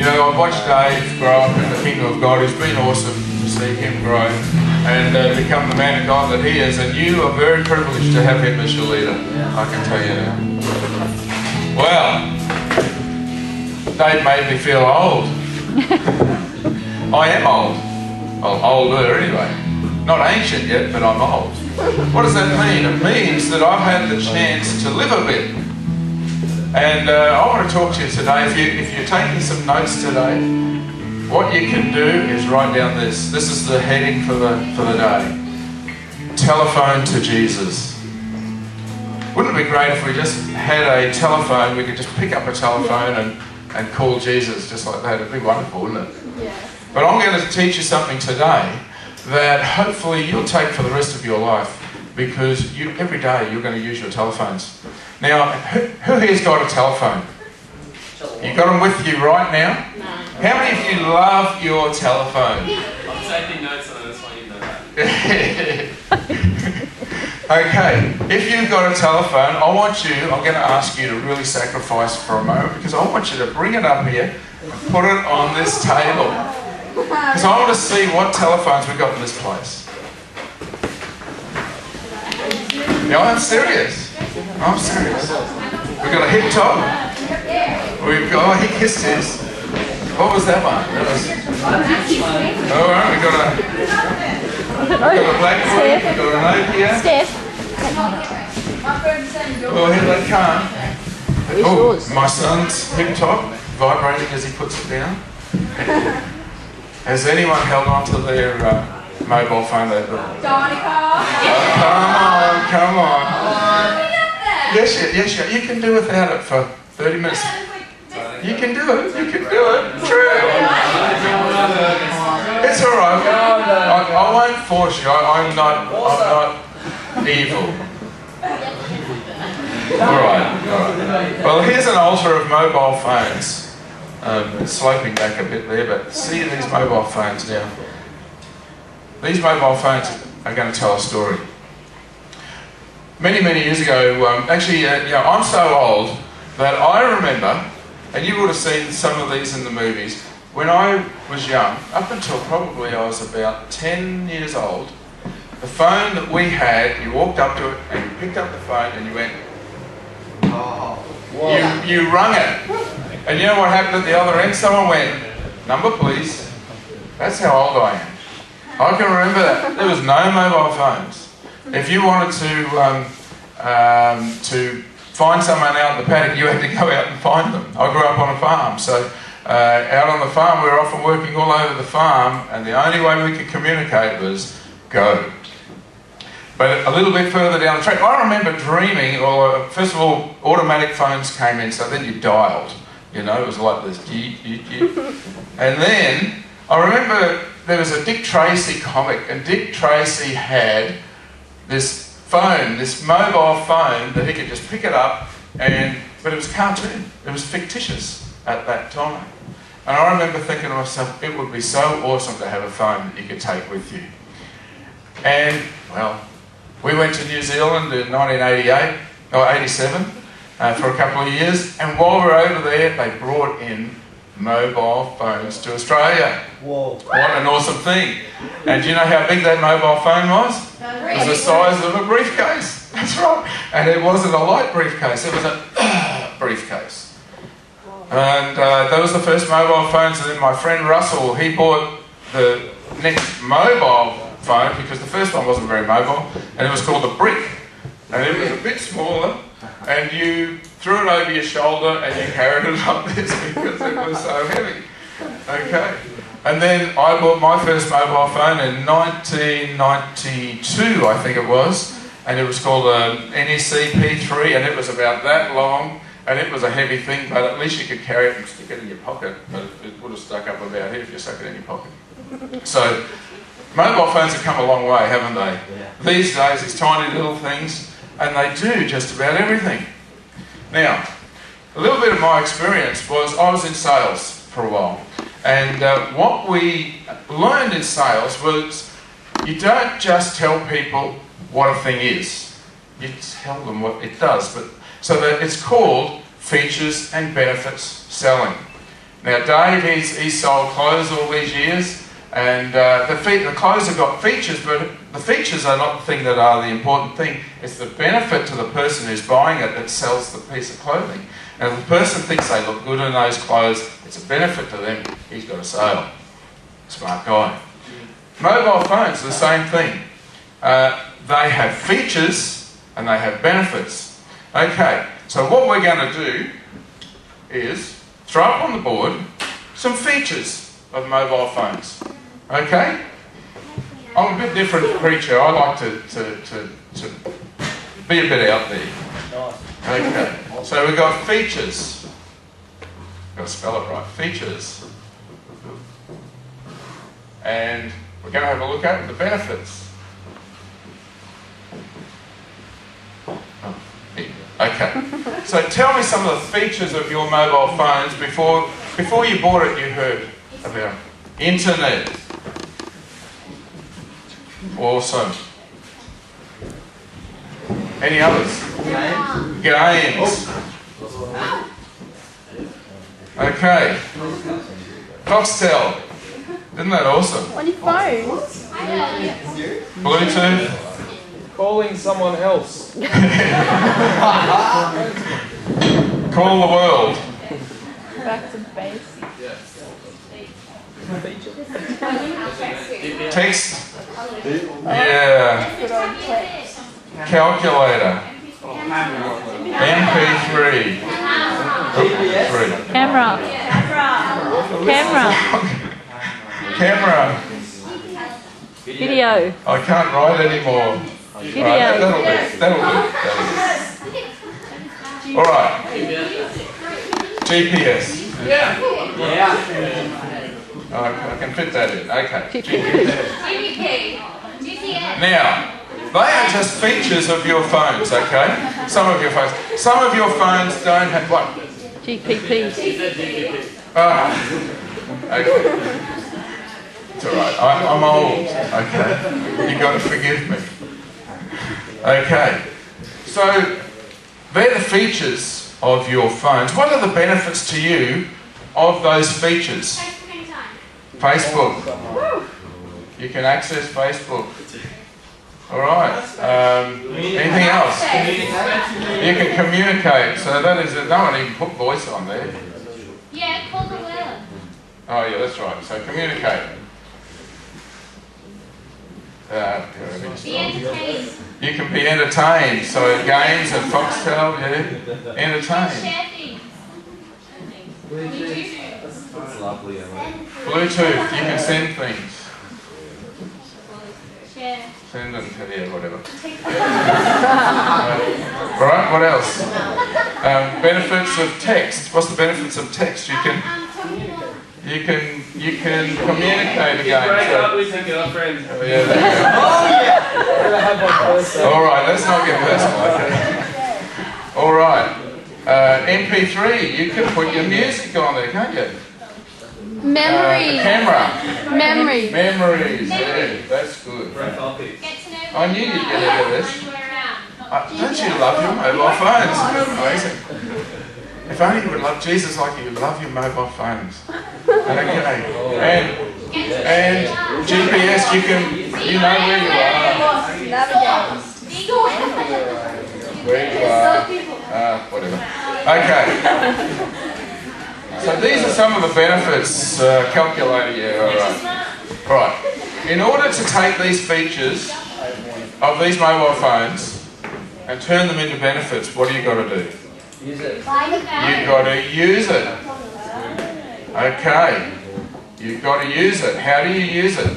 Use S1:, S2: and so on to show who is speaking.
S1: know, I've watched Dave grow up in the kingdom of God. It's been awesome to see him grow and become the man of God that he is. And you are very privileged to have him as your leader. I can tell you now. Well, Dave made me feel old. I am old. Well, older anyway. Not ancient yet, but I'm old. What does that mean? It means that I've had the chance to live a bit. And I want to talk to you today. If you're taking some notes today, what you can do is write down this. This is the heading for the day. Telephone to Jesus. Wouldn't it be great if we just had a telephone, we could just pick up a telephone and call Jesus just like that? It'd be wonderful, wouldn't it? Yeah. But I'm going to teach you something today that hopefully you'll take for the rest of your life, because every day you're going to use your telephones. Now, who here's got a telephone? You got them with you right now? No. How many of you love your telephone?
S2: I'm taking notes on this one, you know that.
S1: Okay, if you've got a telephone, I'm going to ask you to really sacrifice for a moment, because I want you to bring it up here and put it on this table. Because I want to see what telephones we've got in this place. No, I'm serious. I'm serious. We've got a hip top. We've got, oh, he kissed his. What was that one? That was, all right, we've got a BlackBerry, we've got a Nokia. Oh, here they come. Oh, my son's hip top vibrating as he puts it down. Has anyone held on to their mobile phone? Come on. Yes, you can do without it for 30 minutes. You can do it. True. It's all right. I won't force you. I'm not evil. All right. Well, here's an altar of mobile phones. Sloping back a bit there, but see these mobile phones now. These mobile phones are going to tell a story. Many years ago, I'm so old that I remember, and you would have seen some of these in the movies, when I was young, up until probably I was about 10 years old, the phone that we had, you walked up to it and you picked up the phone and you went, oh, you rung it. And you know what happened at the other end? Someone went, number please. That's how old I am. I can remember that. There was no mobile phones. If you wanted to find someone out in the paddock, you had to go out and find them. I grew up on a farm, so out on the farm we were often working all over the farm, and the only way we could communicate was go. But a little bit further down the track, I remember dreaming, or first of all, automatic phones came in, so then you dialed. You know, it was like this. And then I remember there was a Dick Tracy comic, and Dick Tracy had this phone, this mobile phone that he could just pick it up, but it was cartoon. It was fictitious at that time. And I remember thinking to myself, it would be so awesome to have a phone that you could take with you. And, well, we went to New Zealand in 1988, or 87. For a couple of years, and while we were over there, they brought in mobile phones to Australia. Whoa. What an awesome thing. And do you know how big that mobile phone was? It was the size of a briefcase. That's right. And it wasn't a light briefcase, it was a briefcase. And that was the first mobile phones. And then my friend Russell, he bought the next mobile phone, because the first one wasn't very mobile, and it was called a brick. And it was a bit smaller, and you threw it over your shoulder and you carried it like this because it was so heavy. Okay. And then I bought my first mobile phone in 1992, I think it was, and it was called an NEC P3, and it was about that long, and it was a heavy thing, but at least you could carry it and stick it in your pocket, but it would have stuck up about here if you stuck it in your pocket. So, mobile phones have come a long way, haven't they? Yeah. These days, these tiny little things, and they do just about everything. Now, a little bit of my experience was I was in sales for a while, and what we learned in sales was you don't just tell people what a thing is, you tell them what it does. So that it's called features and benefits selling. Now Dave, he's sold clothes all these years, and the clothes have got features, but the features are not the thing that are the important thing. It's the benefit to the person who's buying it that sells the piece of clothing. And if the person thinks they look good in those clothes, it's a benefit to them. He's got a sale. Smart guy. Mobile phones are the same thing. They have features and they have benefits. Okay, so what we're going to do is throw up on the board some features of mobile phones. Okay? I'm a bit different creature. I like to be a bit out there. Okay, so we've got features. I've got to spell it right. Features. And we're going to have a look at the benefits. Okay, so tell me some of the features of your mobile phones before you bought it. You heard about internet. Awesome. Any others? Games. Okay. Foxtel. Isn't that awesome?
S3: On your phone.
S1: Bluetooth.
S4: Calling someone else.
S1: Call the world.
S3: Back to basics.
S1: Text. Yeah.
S3: Good old text.
S1: Calculator. MP3.
S3: Camera.
S1: Camera.
S3: Video.
S1: I can't write anymore.
S3: Video.
S1: Right, that'll do. All right. GPS. Oh, I can fit that in. Okay. GPS. Now, they are just features of your phones, okay? Some of your phones don't have what?
S3: GPP.
S1: Okay. It's alright. I'm old, okay? You've got to forgive me. Okay. So, they're the features of your phones. What are the benefits to you of those features? Facebook. You can access Facebook. Alright. Anything else? You can communicate. So that is no one even put voice on there.
S5: Yeah, call the world.
S1: Oh yeah, that's right. So communicate.
S5: Be entertained.
S1: You can be entertained. So games at Foxtel, yeah. Entertained.
S5: Share things.
S4: That's lovely,
S1: Bluetooth, you can send things.
S5: Share.
S1: Send them to you, whatever. Right, what else? Benefits of text. What's the benefits of text? You can communicate again.
S2: Break up with your girlfriend.
S1: Oh yeah, there you go. All right, let's not get personal. Okay. All right. MP3, you can put your music on there, can't you?
S3: Memory.
S1: Camera.
S3: Memory.
S1: Memories. Yeah, that's good.
S2: Profile pics.
S5: Get to know
S1: I knew you'd get out of this.
S5: when we're around.
S1: Don't you love your mobile phones? Amazing. If only you would love Jesus like you love your mobile phones. Okay. And GPS, you know where you are.
S3: Navigate.
S1: Where you are. Whatever. Okay. So these are some of the benefits. Calculator, yeah, all right. In order to take these features of these mobile phones and turn them into benefits, what do you got to do?
S4: Use it.
S1: You've got to use it. Okay. You've got to use it. How do you use it?